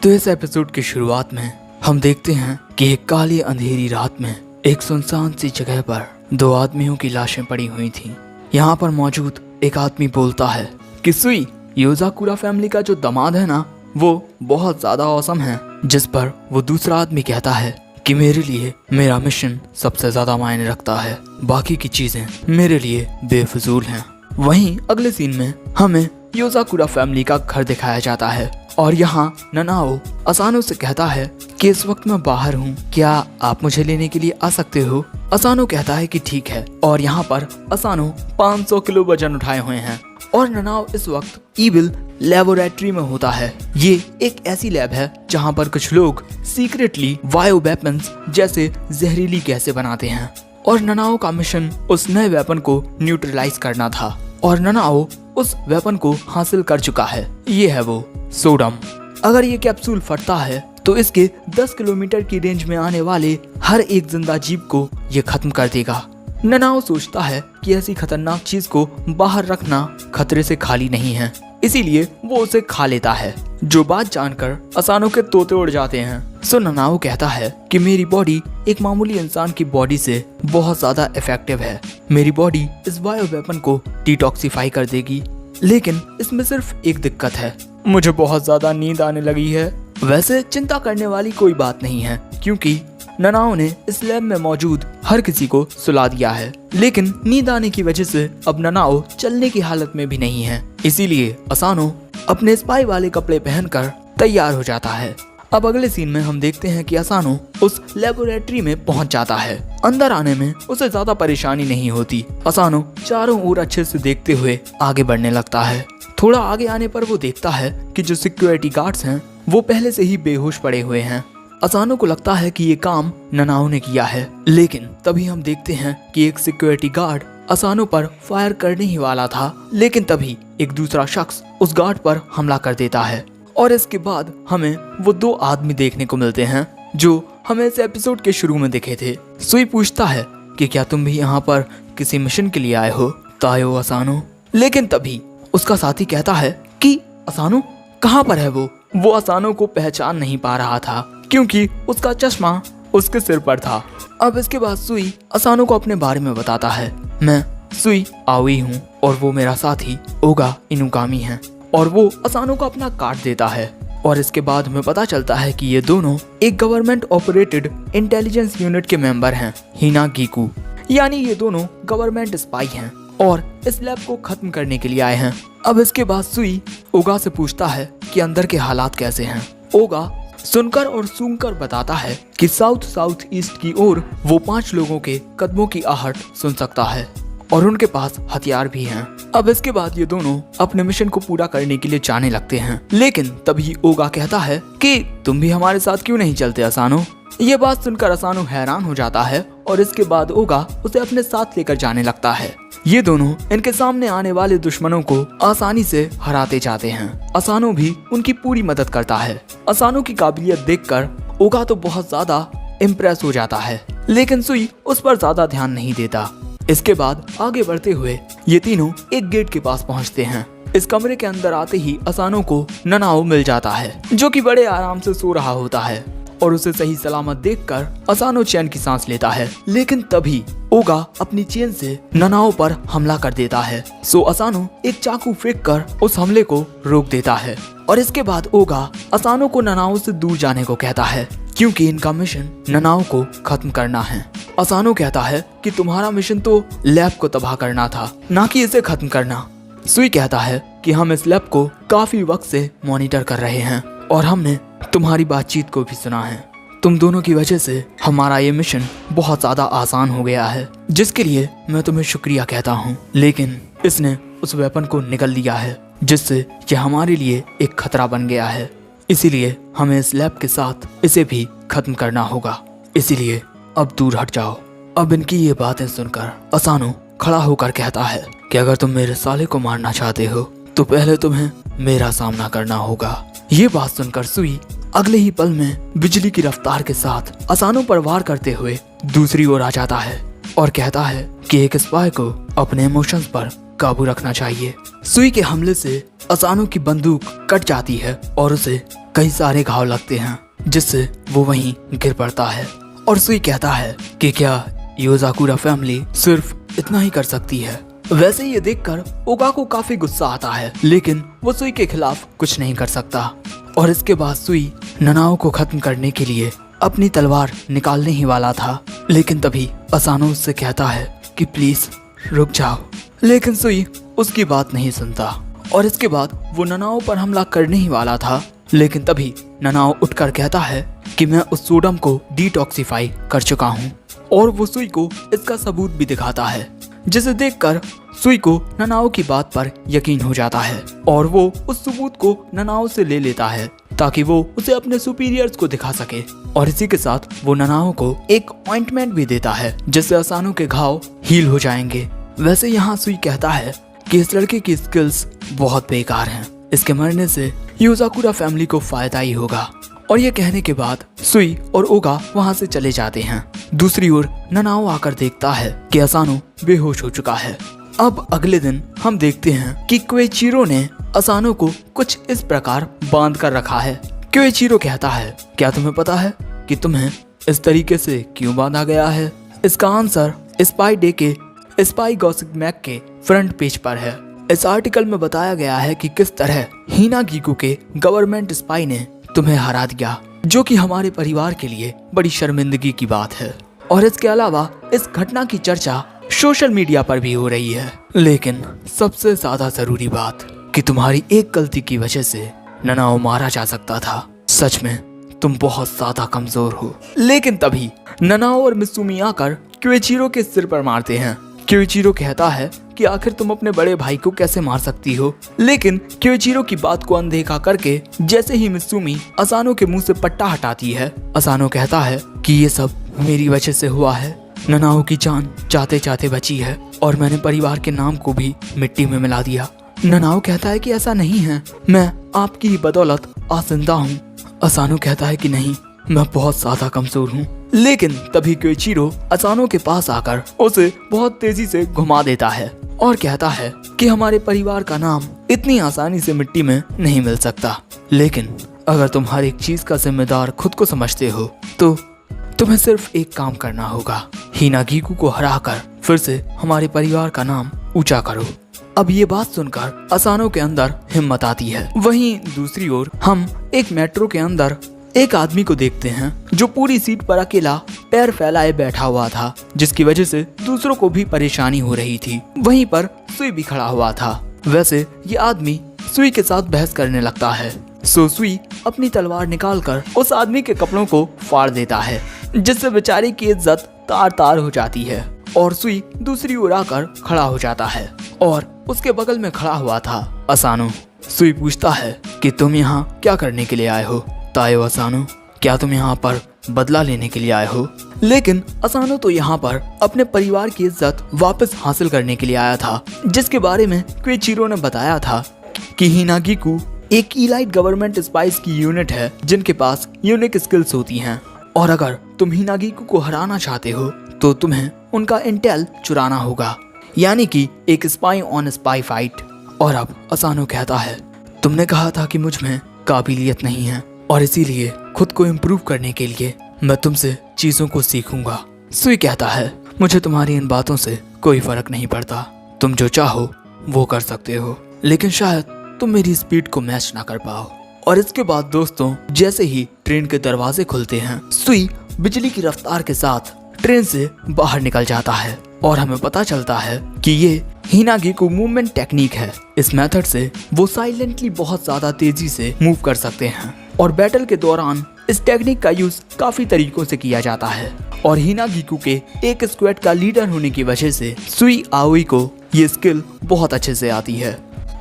तो इस एपिसोड की शुरुआत में हम देखते हैं कि एक काली अंधेरी रात में एक सुनसान सी जगह पर दो आदमियों की लाशें पड़ी हुई थीं। यहाँ पर मौजूद एक आदमी बोलता है कि सुई, योजाकुरा फैमिली का जो दामाद है ना, वो बहुत ज्यादा औसम है। जिस पर वो दूसरा आदमी कहता है कि मेरे लिए मेरा मिशन सबसे ज्यादा मायने रखता है, बाकी की चीजें मेरे लिए बेफिजूल हैं। वहीं अगले सीन में हमें योजाकुरा फैमिली का घर दिखाया जाता है और यहाँ ननाओ असानो से कहता है कि इस वक्त मैं बाहर हूँ, क्या आप मुझे लेने के लिए आ सकते हो। असानो कहता है कि ठीक है और यहाँ पर असानो 500 किलो वजन उठाए हुए हैं और ननाओ इस वक्त ईविल लेबोरेटरी में होता है। ये एक ऐसी लैब है जहाँ पर कुछ लोग सीक्रेटली बायो वेपन्स जैसे जहरीली गैसें बनाते हैं और ननाओ का मिशन उस नए वेपन को न्यूट्रलाइज करना था और ननाओ उस वेपन को हासिल कर चुका है। ये है वो सोडम। अगर ये कैप्सूल फटता है तो इसके 10 किलोमीटर की रेंज में आने वाले हर एक जिंदा जीव को ये खत्म कर देगा। ननाओ सोचता है कि ऐसी खतरनाक चीज को बाहर रखना खतरे से खाली नहीं है, इसीलिए वो उसे खा लेता है। जो बात जानकर असानो के तोते उड़ जाते हैं। सो ननाओ कहता है कि मेरी बॉडी एक मामूली इंसान की बॉडी से बहुत ज्यादा इफेक्टिव है। मेरी बॉडी इस बायो वेपन को डिटॉक्सिफाई कर देगी, लेकिन इसमें सिर्फ एक दिक्कत है, मुझे बहुत ज्यादा नींद आने लगी है। वैसे चिंता करने वाली कोई बात नहीं है क्योंकि ननाओ ने इस लैब में मौजूद हर किसी को सुला दिया है, लेकिन नींद आने की वजह से अब ननाओ चलने की हालत में भी नहीं है। इसीलिए असानो अपने स्पाई वाले कपड़े पहनकर तैयार हो जाता है। अब अगले सीन में हम देखते हैं कि असानो उस लेबोरेटरी में पहुंच जाता है। अंदर आने में उसे ज्यादा परेशानी नहीं होती। असानो चारों ओर अच्छे से देखते हुए आगे बढ़ने लगता है। थोड़ा आगे आने पर वो देखता है कि जो सिक्योरिटी गार्ड्स हैं वो पहले से ही बेहोश पड़े हुए हैं। असानो को लगता है कि ये काम ननाओ ने किया है, लेकिन तभी हम देखते हैं कि एक सिक्योरिटी गार्ड असानो पर फायर करने ही वाला था, लेकिन तभी एक दूसरा शख्स उस गार्ड पर हमला कर देता है और इसके बाद हमें वो दो आदमी देखने को मिलते हैं जो हमें इस एपिसोड के शुरू में दिखे थे। सुई पूछता है कि क्या तुम भी यहाँ पर किसी मिशन के लिए आए हो तायो असानो, लेकिन तभी उसका साथी कहता है कि असानो कहाँ पर है वो असानो को पहचान नहीं पा रहा था क्योंकि उसका चश्मा उसके सिर पर था। अब इसके बाद सुई असानो को अपने बारे में बताता है, मैं सुई आवी हूँ और वो मेरा साथी ओगा इनुकामी है, और वो असानो को अपना कार्ड देता है। और इसके बाद हमें पता चलता है कि ये दोनों एक गवर्नमेंट ऑपरेटेड इंटेलिजेंस यूनिट के मेंबर हैं, हिना गीकू, यानी ये दोनों गवर्नमेंट स्पाई हैं और इस लैब को खत्म करने के लिए आए हैं। अब इसके बाद सुई ओगा से पूछता है कि अंदर के हालात कैसे हैं। ओगा सुनकर और सूंघकर बताता है कि साउथ ईस्ट की ओर वो 5 लोगों के कदमों की आहट सुन सकता है और उनके पास हथियार भी हैं। अब इसके बाद ये दोनों अपने मिशन को पूरा करने के लिए जाने लगते हैं, लेकिन तभी ओगा कहता है कि तुम भी हमारे साथ क्यों नहीं चलते असानो। ये बात सुनकर असानो हैरान हो जाता है और इसके बाद ओगा उसे अपने साथ लेकर जाने लगता है। ये दोनों इनके सामने आने वाले दुश्मनों को आसानी से हराते जाते हैं। असानो भी उनकी पूरी मदद करता है। असानो की काबिलियत देखकर ओगा तो बहुत ज्यादा इम्प्रेस हो जाता है, लेकिन सुई उस पर ज्यादा ध्यान नहीं देता। इसके बाद आगे बढ़ते हुए ये तीनों एक गेट के पास पहुंचते हैं। इस कमरे के अंदर आते ही असानो को ननाओ मिल जाता है जो कि बड़े आराम से सो रहा होता है और उसे सही सलामत देखकर असानो चैन की सांस लेता है, लेकिन तभी ओगा अपनी चेन से ननाओ पर हमला कर देता है। सो असानो एक चाकू फेंक कर उस हमले को रोक देता है और इसके बाद ओगा असानो को ननाओ से दूर जाने को कहता है क्योंकि इनका मिशन ननाओ को खत्म करना है। असानो कहता है कि तुम्हारा मिशन तो लैब को तबाह करना था, ना कि इसे खत्म करना। सुई कहता है कि हम इस लैब को काफी वक्त से मॉनिटर कर रहे हैं और हमने तुम्हारी बातचीत को भी सुना है। तुम दोनों की वजह से हमारा ये मिशन बहुत ज्यादा आसान हो गया है, जिसके लिए मैं तुम्हें शुक्रिया कहता हूँ, लेकिन इसने उस वेपन को निगल लिया है जिससे ये हमारे लिए एक खतरा बन गया है। इसीलिए हमें इस लैब के साथ इसे भी खत्म करना होगा, इसीलिए अब दूर हट जाओ। अब इनकी ये बातें सुनकर असानो खड़ा होकर कहता है कि अगर तुम मेरे साले को मारना चाहते हो तो पहले तुम्हें मेरा सामना करना होगा। ये बात सुनकर सुई अगले ही पल में बिजली की रफ्तार के साथ असानो पर वार करते हुए दूसरी ओर आ जाता है और कहता है कि एक स्पाई को अपने इमोशंस पर काबू रखना चाहिए। सुई के हमले से असानो की बंदूक कट जाती है और उसे कई सारे घाव लगते हैं जिससे वो वहीं गिर पड़ता है। और सुई कहता है कि क्या योजाकुरा फैमिली सिर्फ इतना ही कर सकती है। वैसे ये देखकर ओगा को काफी गुस्सा आता है, लेकिन वो सुई के खिलाफ कुछ नहीं कर सकता। और इसके बाद सुई ननाओ को खत्म करने के लिए अपनी तलवार निकालने ही वाला था, लेकिन तभी असानो उससे कहता है कि प्लीज रुक जाओ। लेकिन सुई उसकी बात नहीं सुनता और इसके बाद वो ननाओ पर हमला करने ही वाला था, लेकिन तभी ननाओ उठकर कहता है कि मैं उस सोडम को डिटॉक्सिफाई कर चुका हूँ। और वो सुई को इसका सबूत भी दिखाता है, जिसे देखकर सुई को ननाओ की बात पर यकीन हो जाता है और वो उस सबूत को ननाओ से ले लेता है ताकि वो उसे अपने सुपीरियर्स को दिखा सके। और इसी के साथ वो ननाओ को एक ऑइंटमेंट भी देता है जिससे असानो के घाव हील हो जाएंगे। वैसे यहाँ सुई कहता है कि इस लड़के की स्किल्स बहुत बेकार हैं, इसके मरने से योजाकुरा फैमिली को फायदा ही होगा। और ये कहने के बाद सुई और ओगा वहाँ से चले जाते हैं। दूसरी ओर ननाओ आकर देखता है कि असानो बेहोश हो चुका है। अब अगले दिन हम देखते हैं कि कोएचिरो ने असानो को कुछ इस प्रकार बांध कर रखा है। कोएचिरो कहता है क्या तुम्हें पता है कि तुम्हें इस तरीके से क्यों बांधा गया है? इसका आंसर स्पाई डे के स्पाई गॉसिप मैग के फ्रंट पेज पर है। इस आर्टिकल में बताया गया है कि किस तरह हिनागिकु के गवर्नमेंट स्पाई ने तुम्हें हरा दिया, जो कि हमारे परिवार के लिए बड़ी शर्मिंदगी की बात है। और इसके अलावा इस घटना की चर्चा सोशल मीडिया पर भी हो रही है। लेकिन सबसे ज्यादा जरूरी बात कि तुम्हारी एक गलती की वजह से ननाओ मारा जा सकता था। सच में तुम बहुत ज्यादा कमजोर हो। लेकिन तभी ननाओ और मित्सुमी आकर कोएचिरो के सिर पर मारते हैं। कोएचिरो कहता है कि आखिर तुम अपने बड़े भाई को कैसे मार सकती हो? लेकिन कोएचिरो की बात को अनदेखा करके जैसे ही मित्सुमी असानो के मुंह से पट्टा हटाती है, असानो कहता है कि ये सब मेरी वजह से हुआ है। ननाओ की जान चाहते चाहते बची है और मैंने परिवार के नाम को भी मिट्टी में मिला दिया। ननाओ कहता है कि ऐसा नहीं है, मैं आपकी ही बदौलत आजिंदा हूँ। असानो कहता है कि नहीं, मैं बहुत ज्यादा कमजोर हूँ। लेकिन तभी कोएचिरो असानो के पास आकर उसे बहुत तेजी से घुमा देता है और कहता है कि हमारे परिवार का नाम इतनी आसानी से मिट्टी में नहीं मिल सकता। लेकिन अगर तुम हर एक चीज का जिम्मेदार खुद को समझते हो तो तुम्हें सिर्फ एक काम करना होगा, हिनागिकु को हराकर फिर से हमारे परिवार का नाम ऊंचा करो। अब ये बात सुनकर असानो के अंदर हिम्मत आती है। वहीं दूसरी ओर हम एक मेट्रो के अंदर एक आदमी को देखते हैं जो पूरी सीट पर अकेला पैर फैलाए बैठा हुआ था, जिसकी वजह से दूसरों को भी परेशानी हो रही थी। वहीं पर सुई भी खड़ा हुआ था। वैसे ये आदमी सुई के साथ बहस करने लगता है। सुई अपनी तलवार निकालकर उस आदमी के कपड़ों को फाड़ देता है, जिससे बेचारे की इज्जत तार तार हो जाती है। और सुई दूसरी ओर आकर खड़ा हो जाता है और उसके बगल में खड़ा हुआ था असानो। सुई पूछता है कि तुम यहाँ क्या करने के लिए आए हो तायो असानो? क्या तुम यहाँ पर बदला लेने के लिए आए हो? लेकिन असानो तो यहाँ पर अपने परिवार की इज्जत वापस हासिल करने के लिए आया था, जिसके बारे में कोएचिरो ने बताया था कि हिनागिकु एक इलाइट गवर्नमेंट स्पाइस की यूनिट है जिनके पास यूनिक स्किल्स होती हैं, और अगर तुम हिनागिकु को हराना चाहते हो तो तुम्हें उनका इंटेल चुराना होगा, यानी कि एक स्पाई ऑन स्पाई फाइट। और अब असानो कहता है तुमने कहा था कि मुझ में काबिलियत नहीं है और इसीलिए खुद को इम्प्रूव करने के लिए मैं तुमसे चीजों को सीखूंगा। सुई कहता है मुझे तुम्हारी इन बातों से कोई फर्क नहीं पड़ता, तुम जो चाहो वो कर सकते हो, लेकिन शायद तुम मेरी स्पीड को मैच ना कर पाओ। और इसके बाद दोस्तों जैसे ही ट्रेन के दरवाजे खुलते हैं, सुई बिजली की रफ्तार के साथ ट्रेन से बाहर निकल जाता है और हमें पता चलता है कि ये हिनागिकु मूवमेंट टेक्निक है। इस मेथड से वो साइलेंटली बहुत ज्यादा तेजी से मूव कर सकते हैं और बैटल के दौरान इस टेक्निक का यूज काफी तरीकों से किया जाता है। और हिनागिकु के एक स्क्वाड का लीडर होने की वजह से सुई आओई को ये स्किल बहुत अच्छे से आती है।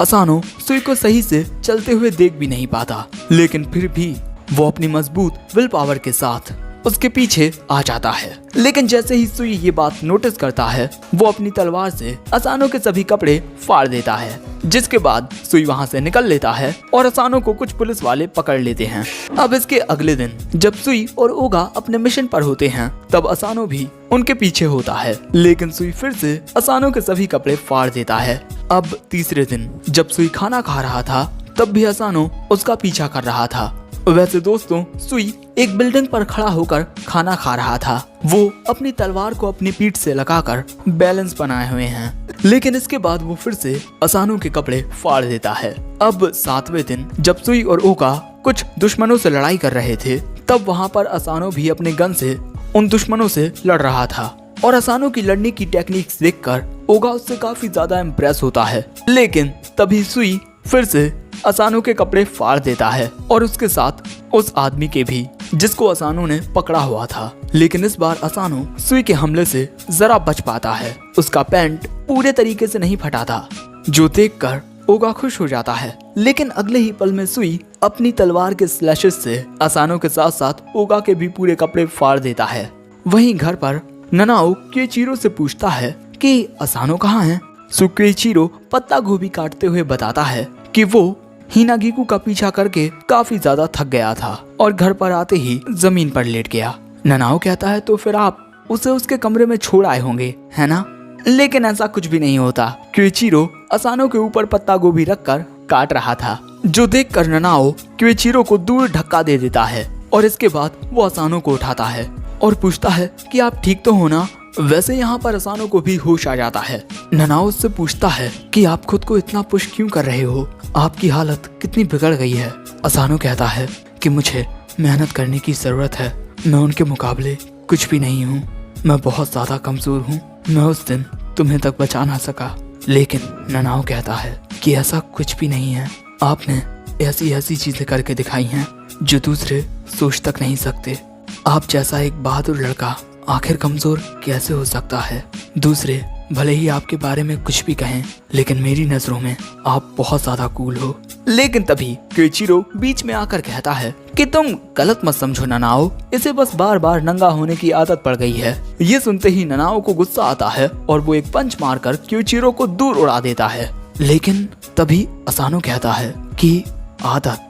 असानो सुई को सही से चलते हुए देख भी नहीं पाता, लेकिन फिर भी वो अपनी मजबूत विल पावर के साथ उसके पीछे आ जाता है। लेकिन जैसे ही सुई ये बात नोटिस करता है, वो अपनी तलवार से असानो के सभी कपड़े फाड़ देता है, जिसके बाद सुई वहां से निकल लेता है और असानो को कुछ पुलिस वाले पकड़ लेते हैं। अब इसके अगले दिन जब सुई और ओगा अपने मिशन पर होते हैं, तब असानो भी उनके पीछे होता है, लेकिन सुई फिर से असानो के सभी कपड़े फाड़ देता है। अब तीसरे दिन जब सुई खाना खा रहा था, तब भी असानो उसका पीछा कर रहा था। वैसे दोस्तों, सुई एक बिल्डिंग पर खड़ा होकर खाना खा रहा था। वो अपनी तलवार को अपनी पीठ से लगाकर बैलेंस बनाए हुए हैं, लेकिन इसके बाद वो फिर से असानो के कपड़े फाड़ देता है। अब 7वें दिन जब सुई और ओगा कुछ दुश्मनों से लड़ाई कर रहे थे, तब वहाँ पर असानो भी अपने गन से उन दुश्मनों से लड़ रहा था। और असानो की लड़ने की टेक्निक्स देखकर ओगा उससे काफी ज्यादा इम्प्रेस होता है। लेकिन तभी सुई फिर से असानो के कपड़े फाड़ देता है और उसके साथ उस आदमी के भी, जिसको असानो ने पकड़ा हुआ था। लेकिन इस बार असानो सुई के हमले से जरा बच पाता है। उसका पैंट पूरे तरीके से नहीं फटा था, जो देखकर ओगा खुश हो जाता है। लेकिन अगले ही पल में सुई अपनी तलवार के स्लैशेस से असानो के साथ साथ ओगा के भी पूरे कपड़े फाड़ देता है। वहीं घर पर ननाओ क्योइचिरो से पूछता है कि असानो कहाँ है। क्योइचिरो पत्ता गोभी काटते हुए बताता है कि वो हिनागिकु का पीछा करके काफी ज्यादा थक गया था और घर पर आते ही जमीन पर लेट गया। ननाओ कहता है तो फिर आप उसे उसके कमरे में छोड़ आए होंगे, है ना? लेकिन ऐसा कुछ भी नहीं होता। क्योइचिरो असानो के ऊपर पत्ता गोभी रखकर काट रहा था, जो देखकर ननाओ क्योइचिरो को दूर धक्का दे देता है और इसके बाद वो असानो को उठाता है और पूछता है कि आप ठीक तो हो ना? वैसे यहाँ पर असानो को भी होश आ जाता है। ननाओ उससे पूछता है कि आप खुद को इतना पुश क्यों कर रहे हो, आपकी हालत कितनी बिगड़ गई है। असानो कहता है कि मुझे मेहनत करने की जरूरत है, मैं उनके मुकाबले कुछ भी नहीं हूँ, मैं बहुत ज्यादा कमजोर हूँ, मैं उस दिन तुम्हें तक बचा ना सका। लेकिन ननाओ कहता है कि ऐसा कुछ भी नहीं है, आपने ऐसी ऐसी चीजें करके दिखाई हैं जो दूसरे सोच तक नहीं सकते। आप जैसा एक बहादुर लड़का आखिर कमजोर कैसे हो सकता है? दूसरे भले ही आपके बारे में कुछ भी कहें, लेकिन मेरी नजरों में आप बहुत ज्यादा कूल हो। लेकिन तभी क्योइचिरो बीच में आकर कहता है कि तुम गलत मत समझो ननाओ, इसे बस बार बार नंगा होने की आदत पड़ गई है। ये सुनते ही ननाओ को गुस्सा आता है और वो एक पंच मारकर क्योइचिरो को दूर उड़ा देता है। लेकिन तभी असानो कहता है कि आदत।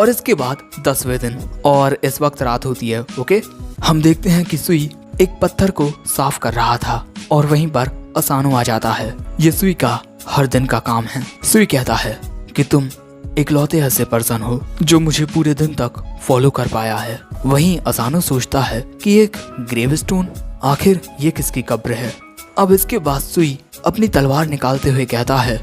और इसके बाद 10वें दिन और इस वक्त रात होती है। ओके, हम देखते हैं कि सुई एक पत्थर को साफ कर रहा था और वहीं पर असानो आ जाता है। ये सुई का हर दिन का काम है। सुई कहता है कि तुम इकलौते ऐसे पर्सन हो जो मुझे पूरे दिन तक फॉलो कर पाया है। वहीं असानो सोचता है कि एक ग्रेवस्टोन, आखिर ये किसकी कब्र है? अब इसके बाद सुई अपनी तलवार निकालते हुए कहता है,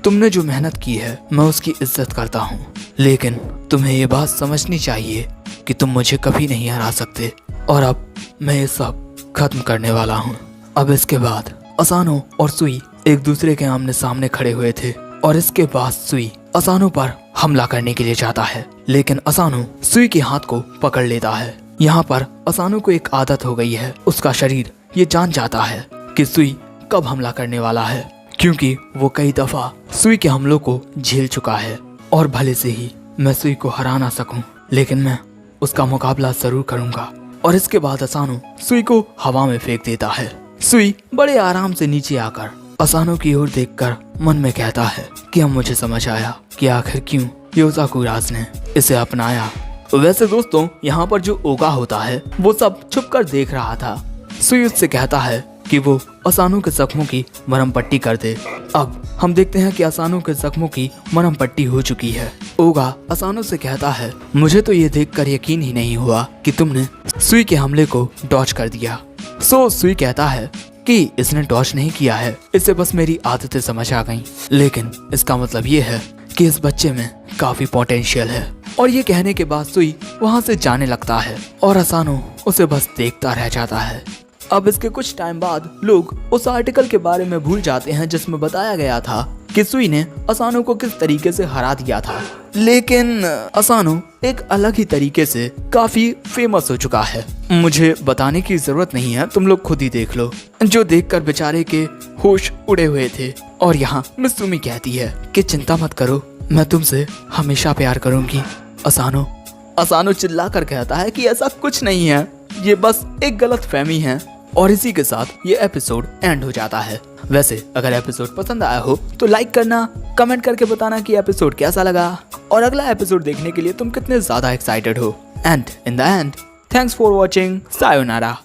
तुमने जो मेहनत की है मैं उसकी इज्जत करता हूँ, लेकिन तुम्हें ये बात समझनी चाहिए कि तुम मुझे कभी नहीं हरा सकते और अब मैं ये सब खत्म करने वाला हूँ। अब इसके बाद असानो और सुई एक दूसरे के आमने सामने खड़े हुए थे और इसके बाद सुई असानो पर हमला करने के लिए जाता है, लेकिन असानो सुई के हाथ को पकड़ लेता है। यहाँ पर असानो को एक आदत हो गई है, उसका शरीर ये जान जाता है कि सुई कब हमला करने वाला है, क्योंकि वो कई दफा सुई के हमलों को झेल चुका है। और भले से ही मैं सुई को हरा ना सकूं, लेकिन मैं उसका मुकाबला जरूर करूंगा। और इसके बाद असानो सुई को हवा में फेंक देता है। सुई बड़े आराम से नीचे आकर असानो की ओर देखकर मन में कहता है कि अब मुझे समझ आया कि आखिर क्यों योजाकुराज ने इसे अपनाया। वैसे दोस्तों, यहाँ पर जो ओगा होता है वो सब छुपकर देख रहा था। सुई उससे कहता है कि वो असानो के जख्मों की मरहम पट्टी कर दे। अब हम देखते हैं कि असानो के जख्मों की मरहम पट्टी हो चुकी है। ओगा असानो से कहता है, मुझे तो ये देखकर यकीन ही नहीं हुआ कि तुमने सुई के हमले को डॉज कर दिया। सुई कहता है कि इसने डॉज नहीं किया है, इसे बस मेरी आदतें समझ आ गईं। लेकिन इसका मतलब ये है कि इस बच्चे में काफी पोटेंशियल है। और ये कहने के बाद सुई वहाँ से जाने लगता है और असानो उसे बस देखता रह जाता है। अब इसके कुछ टाइम बाद लोग उस आर्टिकल के बारे में भूल जाते हैं जिसमें बताया गया था कि सुई ने असानो को किस तरीके से हरा दिया था। लेकिन असानो एक अलग ही तरीके से काफी फेमस हो चुका है। मुझे बताने की जरूरत नहीं है, तुम लोग खुद ही देख लो। जो देखकर बेचारे के होश उड़े हुए थे। और यहाँ मित्सुमी कहती है कि चिंता मत करो, मैं तुमसे हमेशा प्यार करूंगी। असानो चिल्ला कर कहता है कि ऐसा कुछ नहीं है, ये बस एक गलतफहमी है। और इसी के साथ ये एपिसोड एंड हो जाता है। वैसे अगर एपिसोड पसंद आया हो तो लाइक करना, कमेंट करके बताना कि एपिसोड कैसा लगा और अगला एपिसोड देखने के लिए तुम कितने ज्यादा एक्साइटेड हो। And in the end, thanks for watching, sayonara.